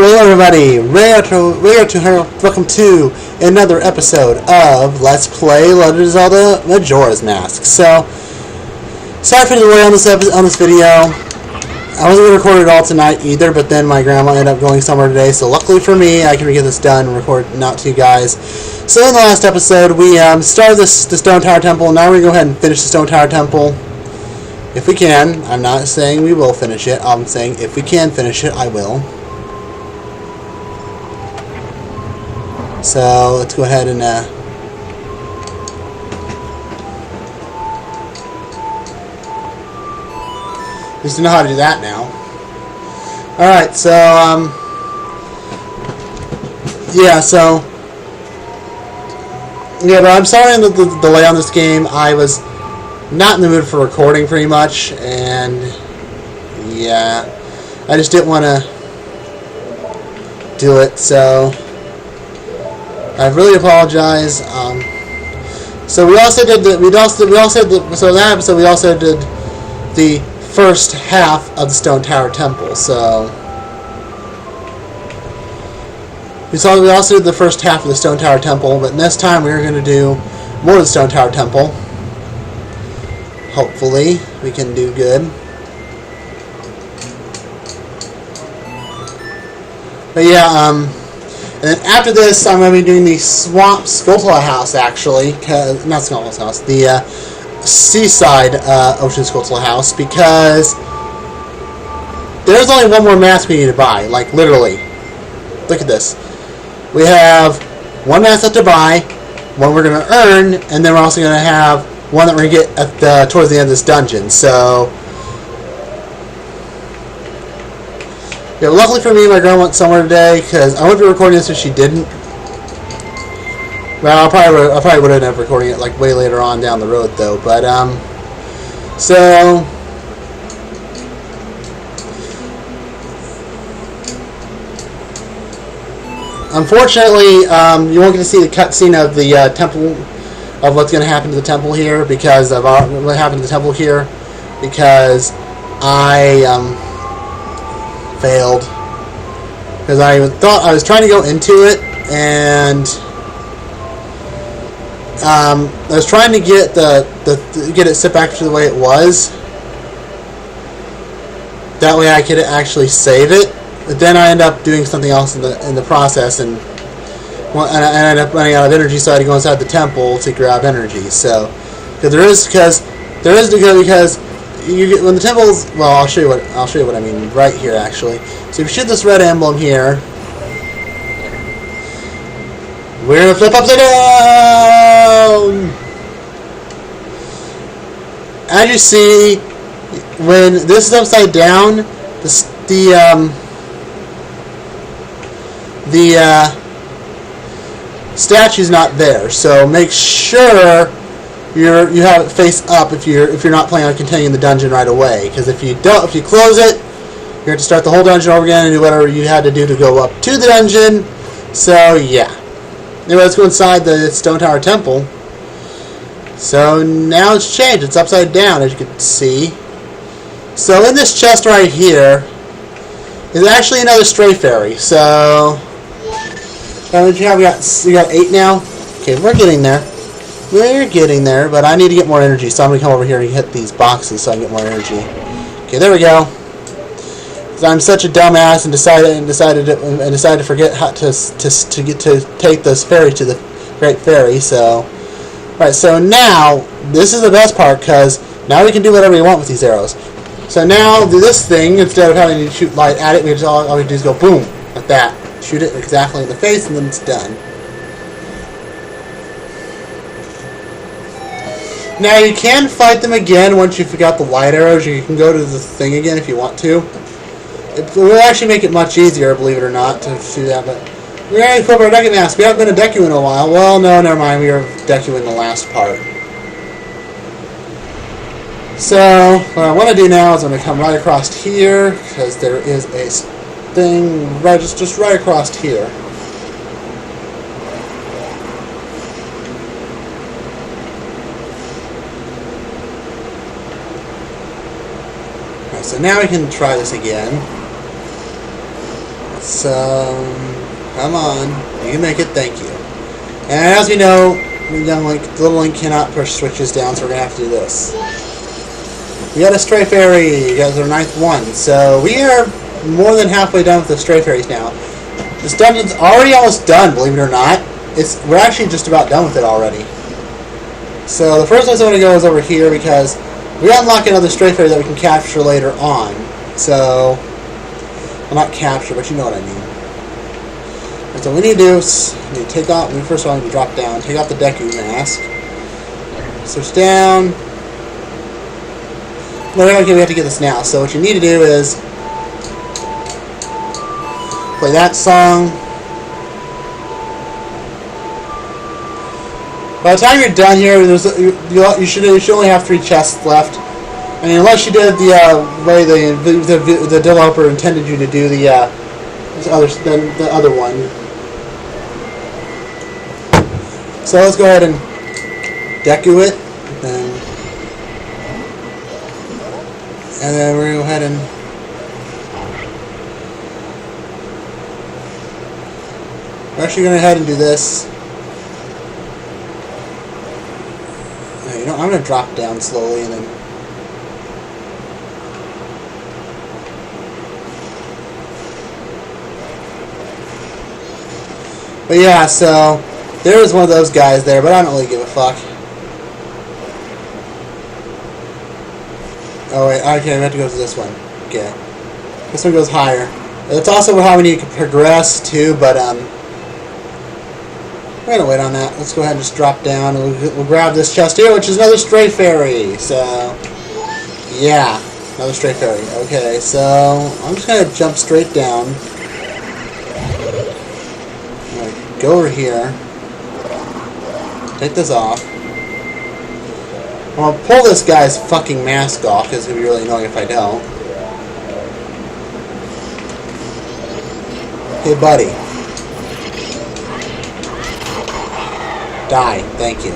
Hello everybody, welcome to another episode of Let's Play Legend of Zelda Majora's Mask. So, sorry for the delay on this video. I wasn't going to record it all tonight either, but then my grandma ended up going somewhere today, so luckily for me, I can get this done and record it out to you guys. So in the last episode, we started the Stone Tower Temple, and now we're going to go ahead and finish the Stone Tower Temple. If we can. I'm not saying we will finish it, I'm saying if we can finish it, I will. So let's go ahead and just know how to do that now. Alright, so but I'm sorry for the delay on this game. I was not in the mood for recording pretty much, and yeah, I just didn't want to do it, so I really apologize. So we also did the first half of the Stone Tower Temple. So we also did the first half of the Stone Tower Temple, but this time we are going to do more of the Stone Tower Temple. Hopefully we can do good. But yeah, and then after this, I'm going to be doing the Swamp Skulltula House, actually. Not Skulltula House, the Seaside Ocean Skulltula House, because there's only one more mask we need to buy. Like, literally. Look at this. We have one mask left to buy, one we're going to earn, and then we're also going to have one that we're going to get at towards the end of this dungeon. So, yeah, luckily for me, my grandma went somewhere today, because I would be recording this if she didn't. Well, I probably would have ended up recording it like way later on down the road, though. But so unfortunately, you won't get to see the cutscene of the temple, of what's going to happen to the temple here, because of what happened to the temple here, because I failed, because I was trying to go into it, and I was trying to get get it set back to the way it was. That way I could actually save it. But then I ended up doing something else in the process, and I ended up running out of energy, so I had to go inside the temple to grab energy. So because you get, when the temple's, well, I'll show you what I mean right here, actually. So if you shoot this red emblem here, we're gonna flip upside down. As you see, when this is upside down, the statue's not there. So make sure you have it face up if you're not planning on continuing the dungeon right away, because if you close it, you have to start the whole dungeon over again and do whatever you had to do to go up to the dungeon. So yeah. Anyway, let's go inside the Stone Tower Temple. So now it's changed. It's upside down, as you can see. So in this chest right here is actually another stray fairy. So what you have? You got 8 now. Okay, we're getting there. We're getting there, but I need to get more energy, so I'm going to come over here and hit these boxes so I can get more energy. Okay, there we go. I'm such a dumbass and decided to forget how to take this ferry to the Great Ferry. So, right. So now this is the best part, because now we can do whatever we want with these arrows. So now do this thing, instead of having to shoot light at it, we just all we do is go boom like that. Shoot it exactly in the face, and then it's done. Now you can fight them again once you've got the light arrows. You can go to the thing again if you want to. It will actually make it much easier, believe it or not, to do that. But we're going to equip our Deku Mask. We haven't been a Deku in a while. Well, no, never mind. We were Deku in the last part. So what I want to do now is I'm going to come right across here, because there is a thing just right across here. So now we can try this again. So, come on. You can make it, thank you. And as we know, the little Link cannot push switches down, so we're going to have to do this. We got a Stray Fairy. You guys are 9th one. So, we are more than halfway done with the Stray Fairies now. This dungeon's already almost done, believe it or not. We're actually just about done with it already. So, the first place I want to go is over here because we unlock another Stray Fairy that we can capture later on. So, well, not capture, but you know what I mean. And so, what we need to do is we need to take off, first of all, we need to drop down, take off the Deku mask. Switch down. No, okay, we have to get this now. So, what you need to do is play that song. By the time you're done here, you should only have 3 chests left. I mean, unless you did the way the developer intended you to do the other one. So let's go ahead and Deku it, and then we're gonna go ahead and we're actually gonna go ahead and do this. You know, I'm gonna drop down slowly and then. But yeah, so there is one of those guys there, but I don't really give a fuck. Oh wait, okay, we have to go to this one. Okay, this one goes higher. That's also how we need to progress too, but we're gonna wait on that. Let's go ahead and just drop down, and we'll grab this chest here, which is another Stray Fairy. So yeah, another Stray Fairy. Okay, so I'm just gonna jump straight down. Go over here, take this off. I'm gonna pull this guy's fucking mask off because it's gonna be really annoying if I don't. Hey, buddy. Die. Thank you.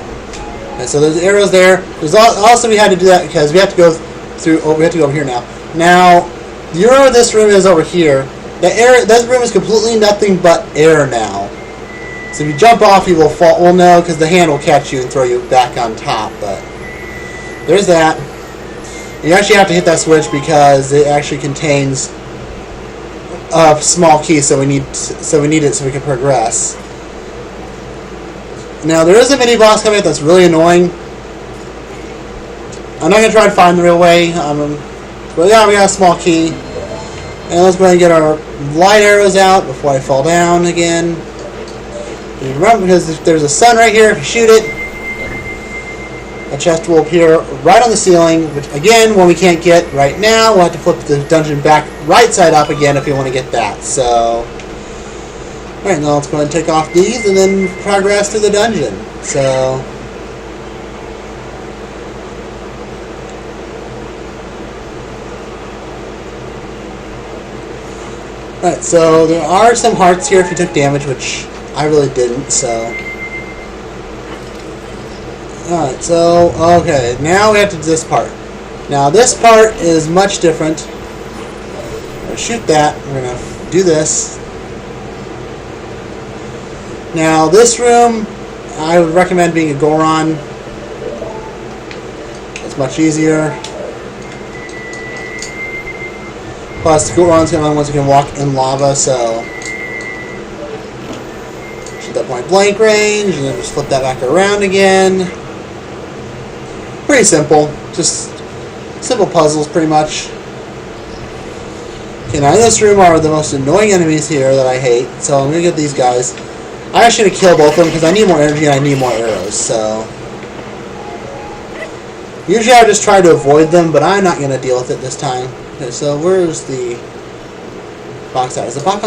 Okay, so there's arrows there. There's also we had to do that because we have to go through. Oh, we have to go over here now. Now, you know where this room is over here. This room is completely nothing but air now. So if you jump off, you will fall. Well, no, because the hand will catch you and throw you back on top. But there's that. You actually have to hit that switch because it actually contains a small key. So we need it so we can progress. Now there is a mini boss coming up that's really annoying. I'm not gonna try to find the real way. But yeah, we got a small key. And let's go ahead and get our light arrows out before I fall down again. Remember, because there's a sun right here, if you shoot it, a chest will appear right on the ceiling, which again, when we can't get right now, we'll have to flip the dungeon back right side up again if you want to get that. So, alright, now let's go ahead and take off these and then progress through the dungeon. So, alright, so there are some hearts here if you took damage, which I really didn't, so. Alright, so, okay, now we have to do this part. Now, this part is much different. We're going to shoot that. We're going to do this. Now, this room, I would recommend being a Goron. It's much easier. Plus, Goron's the only ones who can walk in lava, so. That point blank range, and then just flip that back around again. Pretty simple. Just simple puzzles, pretty much. Okay, now in this room are the most annoying enemies here that I hate, so I'm going to get these guys. I actually should kill both of them because I need more energy and I need more arrows, so. Usually I just try to avoid them, but I'm not going to deal with it this time. Okay, so where's the box at? Is the box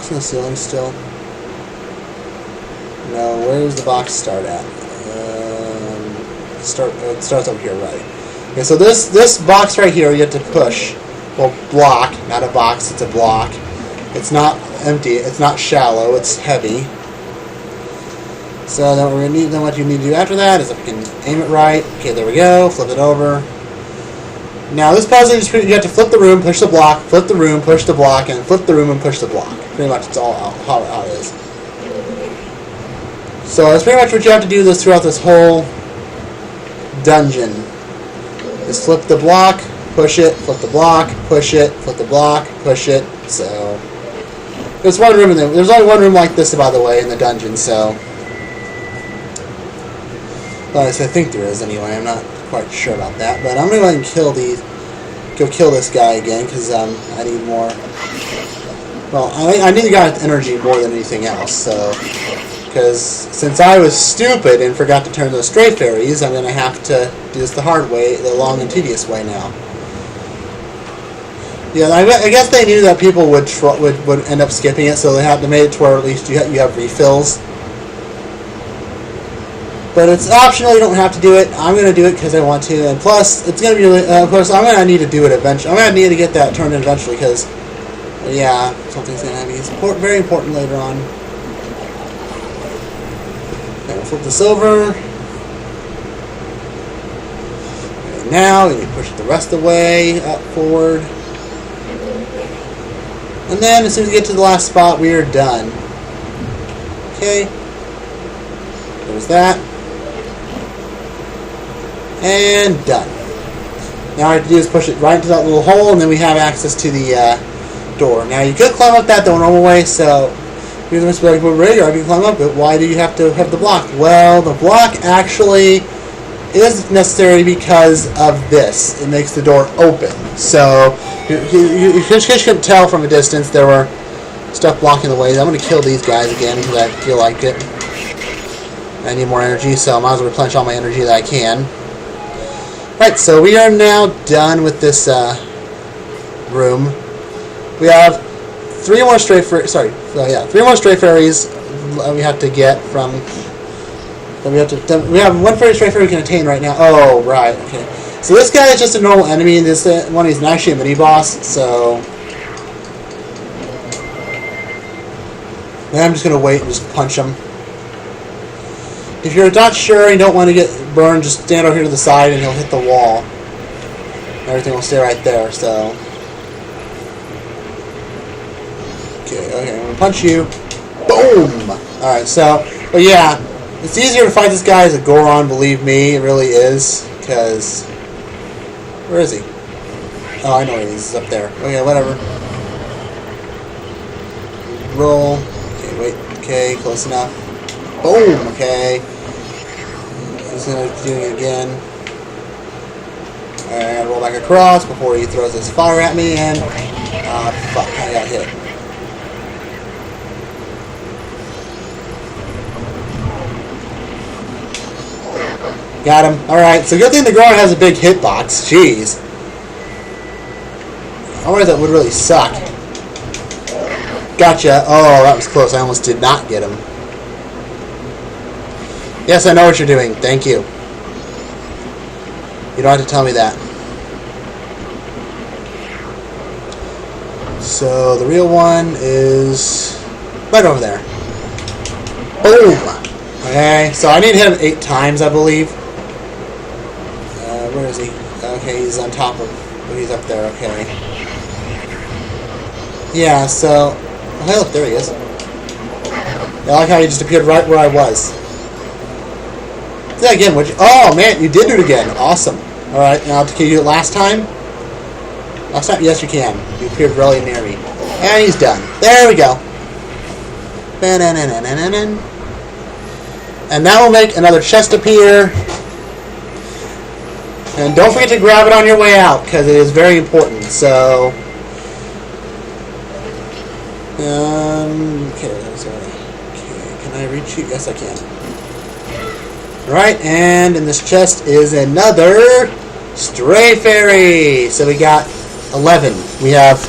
on the ceiling still? No, where does the box start at? It starts over here, right? Okay, so this box right here you have to push. Well, block, not a box, it's a block. It's not empty, it's not shallow, it's heavy. So then what you need to do after that is if you can aim it right. Okay, there we go, flip it over. Now this puzzle, you have to flip the room, push the block, flip the room, push the block, and flip the room and push the block. Pretty much it's all how it is. So that's pretty much what you have to do throughout this whole dungeon. Just flip the block, push it, flip the block, push it, flip the block, push it. So there's one room in there. There's only one room like this, by the way, in the dungeon. So, well, I think there is anyway. I'm not quite sure about that, but I'm gonna go ahead and go kill this guy again because I need more. Well, I need the guy's energy more than anything else. So, because since I was stupid and forgot to turn those stray fairies, I'm gonna have to do this the hard way, the long and tedious way now. Yeah, I guess they knew that people would end up skipping it, so they had to make it to where at least you have refills. But it's optional; you don't have to do it. I'm going to do it because I want to, and plus, it's going to be. Of course, I'm going to need to do it eventually. I'm going to need to get that turned in eventually because, yeah, something's going to be very important later on. Okay, we'll flip this over. Okay, now we need to push it the rest of the way up forward. And then, as soon as we get to the last spot, we are done. Okay. There's that. And done. Now all I have to do is push it right into that little hole, and then we have access to the door. Now, you could climb up that the normal way, so you're going to be like, well, radar, you can climb up it. Why do you have to have the block? Well, the block actually is necessary because of this. It makes the door open. So you just couldn't tell from a distance there were stuff blocking the way. I'm going to kill these guys again because I feel like it. I need more energy, so I might as well replenish all my energy that I can. Right, so we are now done with this room. We have three more stray fairies we have to get from. We have one fairy stray fairy we can attain right now. Oh, right, okay. So this guy is just a normal enemy, and this one is actually a mini boss. So then I'm just gonna wait and just punch him. If you're not sure and you don't want to get burned, just stand over here to the side and he'll hit the wall. Everything will stay right there, so. Okay, I'm going to punch you. Boom! Alright, so, but yeah, it's easier to fight this guy as a Goron, believe me, it really is, because, where is he? Oh, I know where he is, he's up there. Okay, whatever. Roll. Okay, wait, okay, close enough. Boom, okay. He's going to do it again. Alright, I gotta roll back across before he throws his fire at me, and fuck, I got hit. Got him. Alright, so good thing the Goron has a big hitbox. Jeez. Otherwise that would really suck. Gotcha. Oh, that was close. I almost did not get him. Yes, I know what you're doing. Thank you. You don't have to tell me that. So, the real one is right over there. Boom! Okay, so I need to hit him 8 times, I believe. Where is he? Okay, he's on top of... Oh, he's up there, okay. Yeah, so... Oh, hey, look, there he is. I like how he just appeared right where I was. Do that again, would you? Oh, man, you did do it again. Awesome. Alright, now can you do it last time? Last time? Yes, you can. You appeared really near me. And he's done. There we go. And that will make another chest appear. And don't forget to grab it on your way out, because it is very important. So... okay, sorry. Okay, can I reach you? Yes, I can. Right, and in this chest is another stray fairy. So we got 11. We have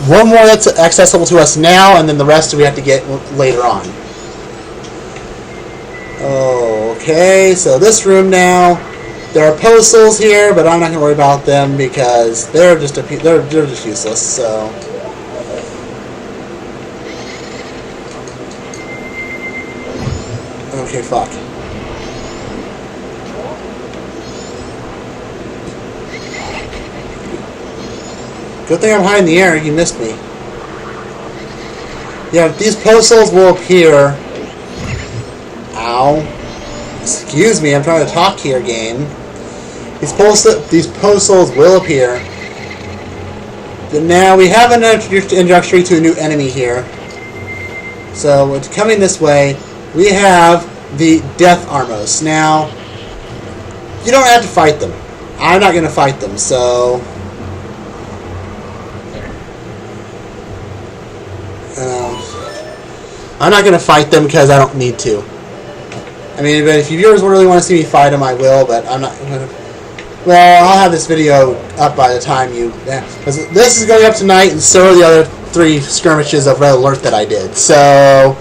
one more that's accessible to us now, and then the rest we have to get later on. Okay, so this room now, there are postals here, but I'm not going to worry about them because they're just useless. So. Okay, fuck. Good thing I'm high in the air. You missed me. Yeah, these postals will appear. Ow. Excuse me, I'm trying to talk here, game. These postals will appear. But now we have an introductory to a new enemy here. So, it's coming this way. We have the Death Armos. Now, you don't have to fight them. I'm not going to fight them, so... I'm not going to fight them because I don't need to. I mean, but if you viewers really want to see me fight them, I will, but I'm not going to... Well, I'll have this video up by the time you... This is going up tonight, and so are the other 3 skirmishes of Red Alert that I did, so...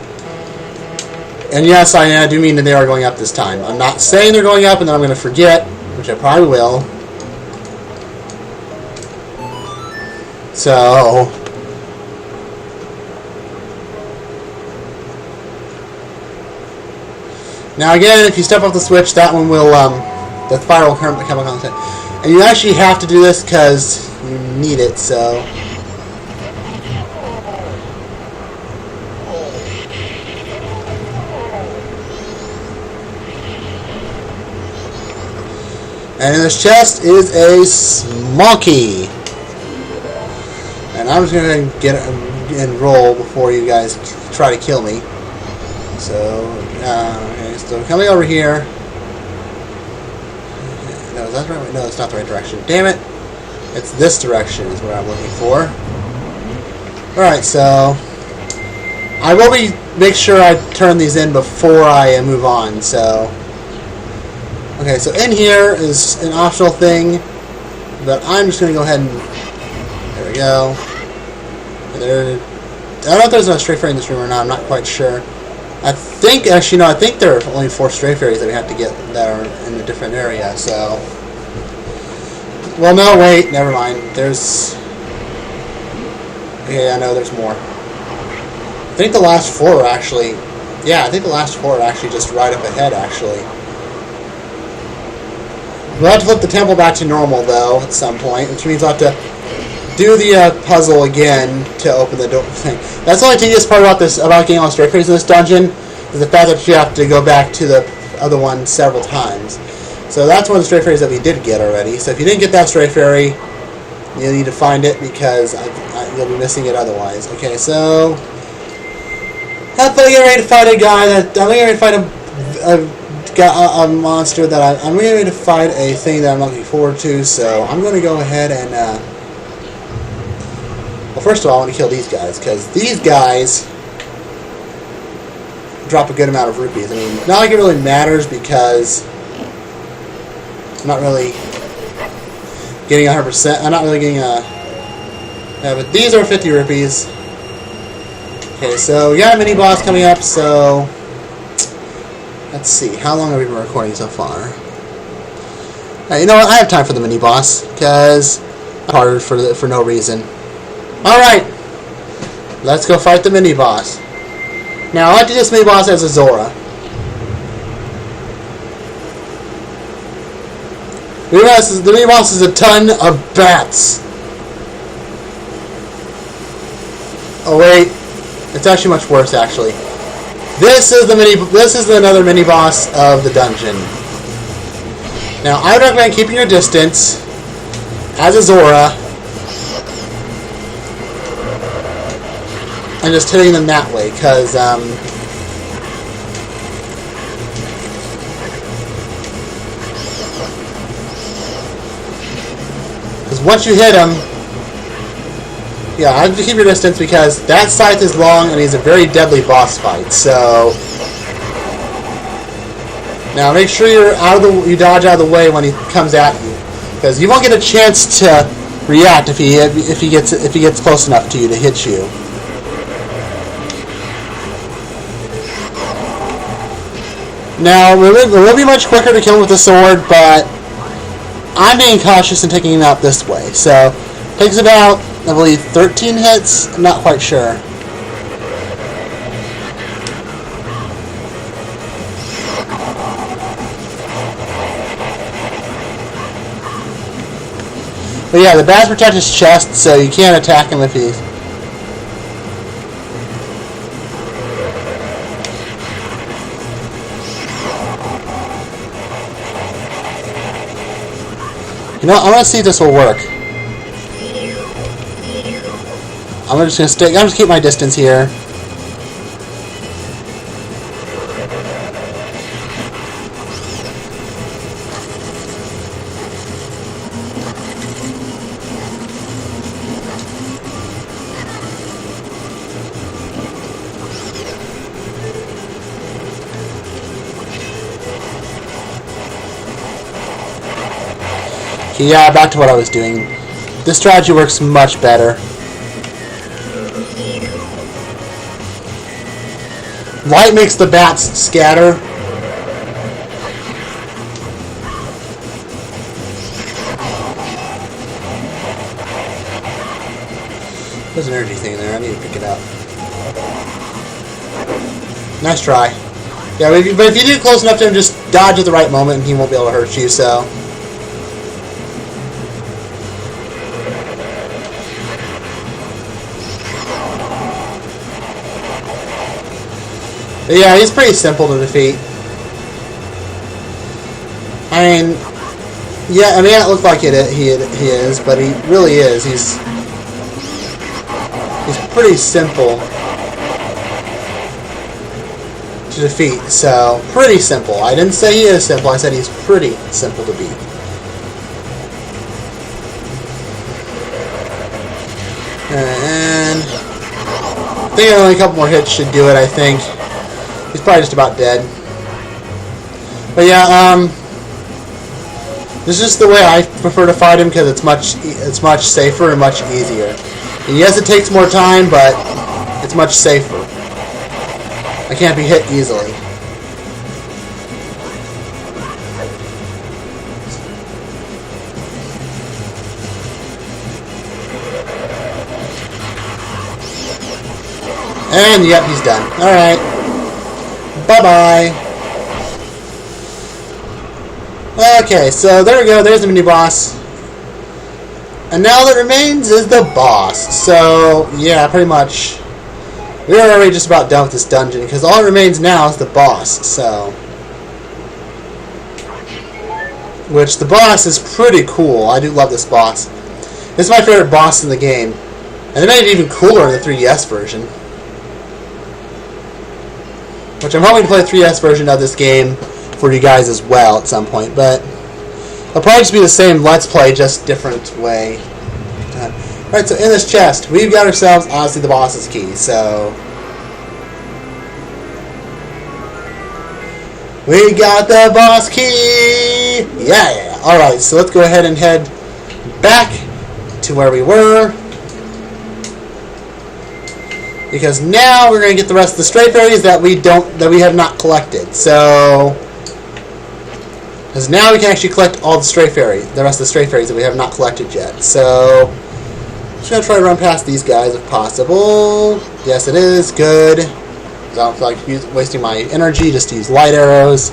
And yes, I do mean that they are going up this time. I'm not saying they're going up and then I'm going to forget, which I probably will. So... Now again, if you step off the switch, that one will, the fire will come on. And you actually have to do this because you need it, so... And in this chest is a small key. And I'm just going to get and roll before you guys try to kill me. So, okay, so coming over here. No, is that the right way? No, it's not the right direction. Damn it! It's this direction is what I'm looking for. Alright, so I will make sure I turn these in before I move on, so... Okay, so in here is an optional thing, but I'm just going to go ahead and... There we go. And there, I don't know if there's a stray fairy in this room or not, I'm not quite sure. I think, actually, no, I think there are only 4 stray fairies that we have to get that are in a different area, so... Well, no, wait, never mind. There's... Okay, I know there's more. I think the last 4 are actually... Yeah, I think the last 4 are actually just right up ahead, actually. We'll have to flip the temple back to normal, though, at some point, which means I'll have to do the puzzle again to open the door thing. That's the only tedious part about this, about getting all the stray fairies in this dungeon, is the fact that you have to go back to the other one several times. So that's one of the stray fairies that we did get already. So if you didn't get that stray fairy, you'll need to find it because you'll be missing it otherwise. Okay, so I'm getting ready to fight a guy that I'm getting ready to fight a monster that I'm getting ready to fight a thing that I'm looking forward to. So I'm going to go ahead and well, first of all, I want to kill these guys because these guys drop a good amount of rupees. I mean, not like it really matters because I'm not really getting 100%. I'm not really getting a... Yeah, but these are 50 rupees. Okay, so we got a mini-boss coming up, so... Let's see, how long have we been recording so far? You know what, I have time for the mini-boss, because I'm harder for no reason. Alright! Let's go fight the mini-boss. Now, I like to do this mini-boss as a Zora. The mini-boss is a ton of bats. Oh wait, it's actually much worse. Actually, this is another mini-boss of the dungeon. Now, I would recommend keeping your distance as a Zora and just hitting them that way, because once you hit him, yeah, I have to keep your distance because that scythe is long and he's a very deadly boss fight. So now make sure you dodge out of the way when he comes at you, because you won't get a chance to react if he gets close enough to you to hit you. Now it will be much quicker to kill him with the sword, but I'm being cautious and taking him out this way. So, it takes about, I believe, 13 hits? I'm not quite sure. But yeah, the bats protect his chest, so you can't attack him if he's... You know, I want to see if this will work. I'm just gonna stay. I'm just keep my distance here. Okay, yeah, back to what I was doing. This strategy works much better. Light makes the bats scatter. There's an energy thing there. I need to pick it up. Nice try. Yeah, but if you do close enough to him, just dodge at the right moment, and he won't be able to hurt you. So. But yeah, he's pretty simple to defeat. I mean, yeah, I mean, it looks like he is, but he really is. He's pretty simple to defeat. So, pretty simple. I didn't say he is simple. I said he's pretty simple to beat. And I think only a couple more hits should do it. I think. He's probably just about dead. But yeah, this is the way I prefer to fight him because it's much safer and much easier. And yes, it takes more time, but it's much safer. I can't be hit easily. And yep, he's done. All right. Bye-bye. Okay, so there we go. There's the mini-boss. And now that remains is the boss. So, yeah, pretty much. We're already just about done with this dungeon, because all that remains now is the boss, so. Which, the boss is pretty cool. I do love this boss. This is my favorite boss in the game. And they made it even cooler in the 3DS version. Which I'm hoping to play a 3DS version of this game for you guys as well at some point, but it'll probably just be the same Let's Play, just different way. Alright, so in this chest, we've got ourselves, obviously, the boss's key, so... We got the boss key! Yeah! Alright, so let's go ahead and head back to where we were. Because now we're going to get the rest of the stray fairies that we have not collected. So, because now we can actually collect all the rest of the stray fairies that we have not collected yet. So, I'm just going to try to run past these guys if possible. Yes, it is good. Because I don't feel like wasting my energy just to use light arrows.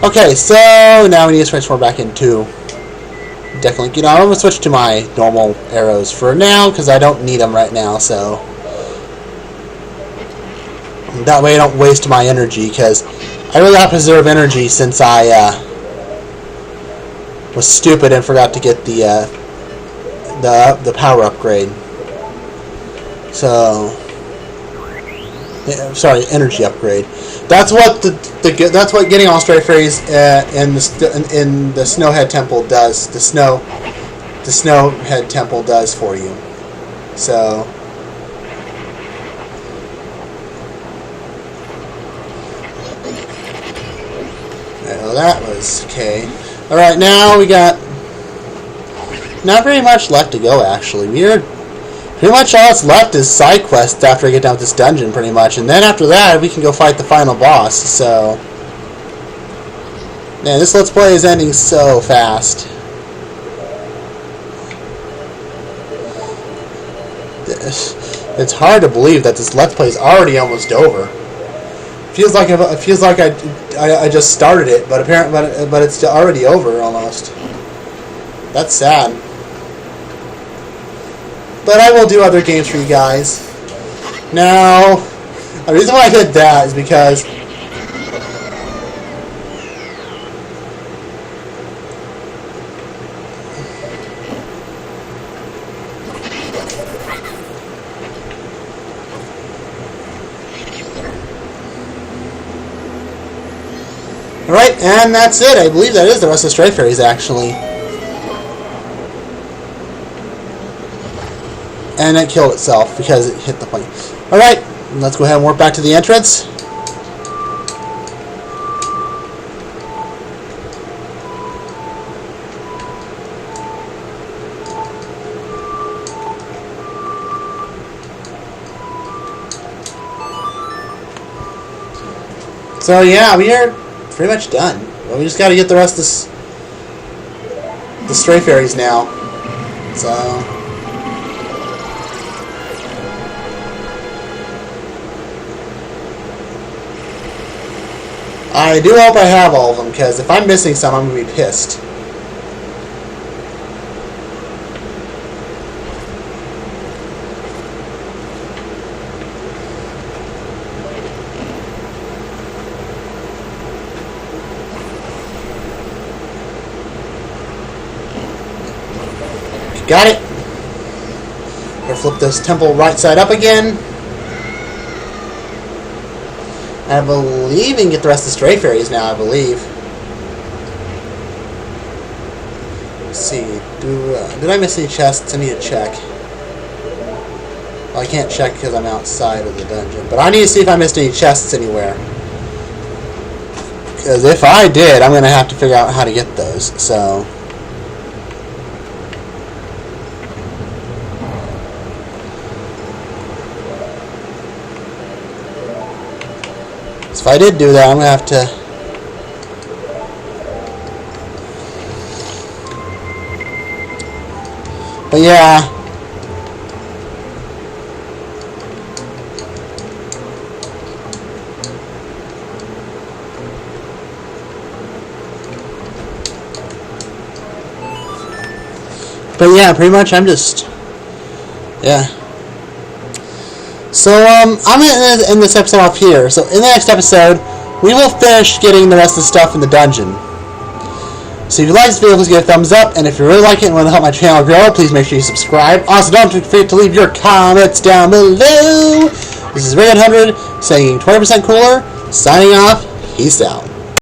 Okay, so now we need to transform back into definitely. I'm going to switch to my normal arrows for now because I don't need them right now. So. That way I don't waste my energy, because I really have to preserve energy since I was stupid and forgot to get the power upgrade. So, sorry, energy upgrade. That's what that's what getting all stray fairies in the Snowhead Temple does. The Snowhead Temple does for you. So. Well, that was okay. Alright, now we got not very much left to go, actually. Pretty much all that's left is side quests after I get done with this dungeon, pretty much. And then after that, we can go fight the final boss, so... Man, this Let's Play is ending so fast. It's hard to believe that this Let's Play is already almost over. It feels like I just started it, but it's already over almost. That's sad. but I will do other games for you guys. Now, the reason why I did that is because alright, and that's it. I believe that is the rest of the Stray Fairies, actually. And it killed itself because it hit the plane. Alright, let's go ahead and warp back to the entrance. So yeah, we are pretty much done. Well, we just got to get the rest of the Stray Fairies now. So I do hope I have all of them, because if I'm missing some, I'm going to be pissed. Got it. We're going to flip this temple right side up again. I believe we can get the rest of the Stray Fairies now, I believe. Let's see. Did I miss any chests? I need to check. Well, I can't check because I'm outside of the dungeon. But I need to see if I missed any chests anywhere. Because if I did, I'm going to have to figure out how to get those. So if I did do that, I'm going to have to... But yeah. But yeah, pretty much I'm just... Yeah. So, I'm going to end this episode off here. So, in the next episode, we will finish getting the rest of the stuff in the dungeon. So, if you like this video, please give it a thumbs up. And if you really like it and want to help my channel grow, please make sure you subscribe. Also, don't forget to leave your comments down below. This is Ray100 saying 20% cooler, signing off. Peace out.